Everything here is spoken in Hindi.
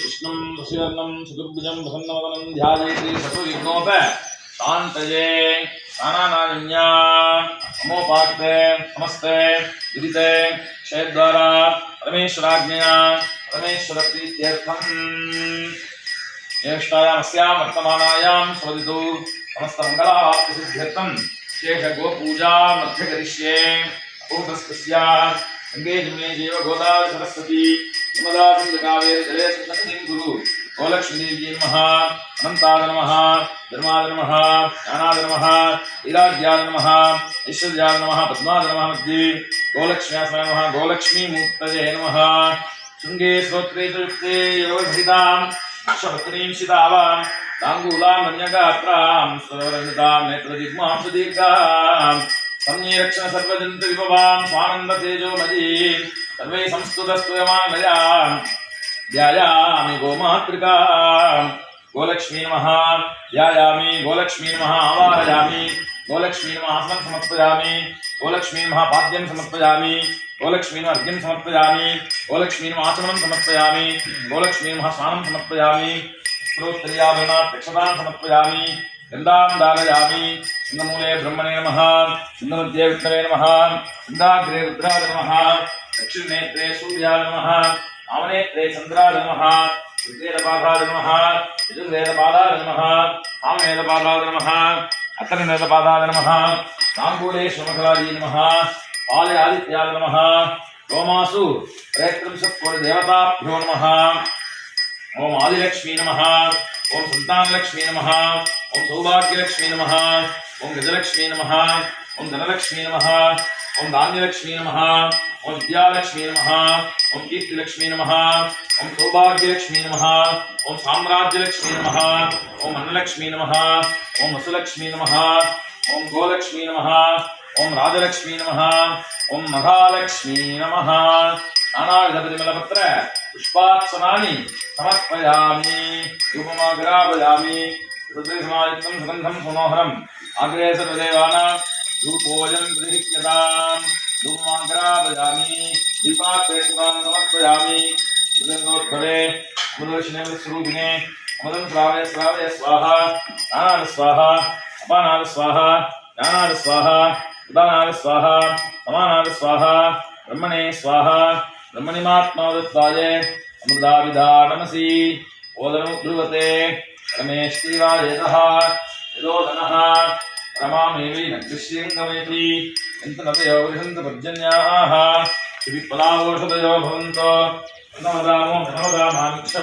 विष्णुं शशिवर्णं चतुर्भुजं प्रसन्नवदनं ध्यायेत् सर्वविघ्नोप शान्तये नानानान्या नमोपास्ते नमस्ते विदिते क्षेद्वारा परमेश्वराज्ञया परमेश्वरप्रीत्यर्थम् ज्येष्ठायामस्यां वर्तमानायां स्वदितु समस्तमङ्गलाप्तिसिद्ध्यर्थं शेषगोपूजा मध्ये करिष्ये अपूर्वस्तस्या गंगे जमुने जैव गोदावरी सरस्वती नर्मदा सिंधु कावेरी जलेस्मिन् सन्निधिं कुरु गोलक्ष्मी देवी नमः अनन्ताय नमः धर्माय नमः ज्ञानाय नमः वीराज्याय नमः ऐश्वर्याय नमः पद्माय नमः मध्ये गोलक्ष्म्याय नमः गोलक्ष्मी मूर्तये नमः शृंगे स्तोत्रे युक्ते योगहितां शपत्नीं शितावां तांगूलां मन्यगात्रां स्वरवरनितां नेत्रदिग्मां सुदीर्घां सम्यरक्षण सर्वजन्तु विभवां स्वानन्द तेजोमयी सर्वे संस्तुतस्तुयमानया ध्यायामि गोमातृकां गोलक्ष्मी नमः ध्यायामि गोलक्ष्मी नमः आवाहयामि गोलक्ष्मी नमः आसनं समर्पयामि गोलक्ष्मी नमः पाद्यं समर्पयामि गोलक्ष्मी नमः अर्घ्यं समर्पयामि गोलक्ष्मी नमः आचमनं समर्पयामि गोलक्ष्मी नमः स्नानं समर्पयामि श्रोत्रियाभरणात् समर्पयामि गन्धां धारयामि सिंहमूले ब्रह्मणे नमः सिंहमध्ये विष्णवे नमः सिंहाग्रे रुद्राय नमः दक्षिणनेत्रे सूर्याय नमः वामनेत्रे चन्द्राय नमः ऋग्वेदपादाय नमः यजुर्वेदपादाय नमः सामवेदपादाय नमः अथर्ववेदपादाय नमः ताम्बूले श्रमकलायै नमः पाले आदित्याय नमः सोमासु त्रयस्त्रिंशत्कोटिदेवताभ्यो नमः ओम आदिलक्ष्मी नमः ओम संतानलक्ष्मी नमः ओम सौभाग्यलक्ष्मी नमः ओम गजलक्ष्मी नमः ओम धनलक्ष्मी नमः ओम धान्यलक्ष्मी नमः ओम विद्यालक्ष्मी नमः ओम कीर्तिलक्ष्मी नमः ओम सौभाग्यलक्ष्मी नमः ओम साम्राज्यलक्ष्मी नमः ओम अन्नलक्ष्मी नमः ओम वसुलक्ष्मी नमः ओम गोलक्ष्मी नमः ओम राजलक्ष्मी नमः ओम महालक्ष्मी नमः नानाविधपरिमलपत्र पुष्पार्चनानि समर्पयामि धूपमाग्रापयामि ऋतुसमायुक्तं सुगन्धं सुमोहरम् अग्रे सर्वदेवानां धूपोऽयं प्रतिहिक्यतां धूपमाग्रापयामि दीपात्रेतुकां समर्पयामि सुगन्धोद्भवे अमृतवर्षिणे अमृतं श्रावय श्रावय स्वाहा दानाय स्वाहा अपानाय स्वाहा ज्ञानाय स्वाहा उदानाय स्वाहा समानाय स्वाहा ब्रह्मणे स्वाहा ब्रह्मणिमात्मादत्ताय अमृताविधानमसि ओदनुद्रुवते रमेश्रीवायतः यदोदनः रमामेवि नग्दृश्यङ्गमेति यन्तनतयो वृहन्तपर्जन्याः शिविपलावोषधयो भवन्तो नमदामो नमदामामिक्ष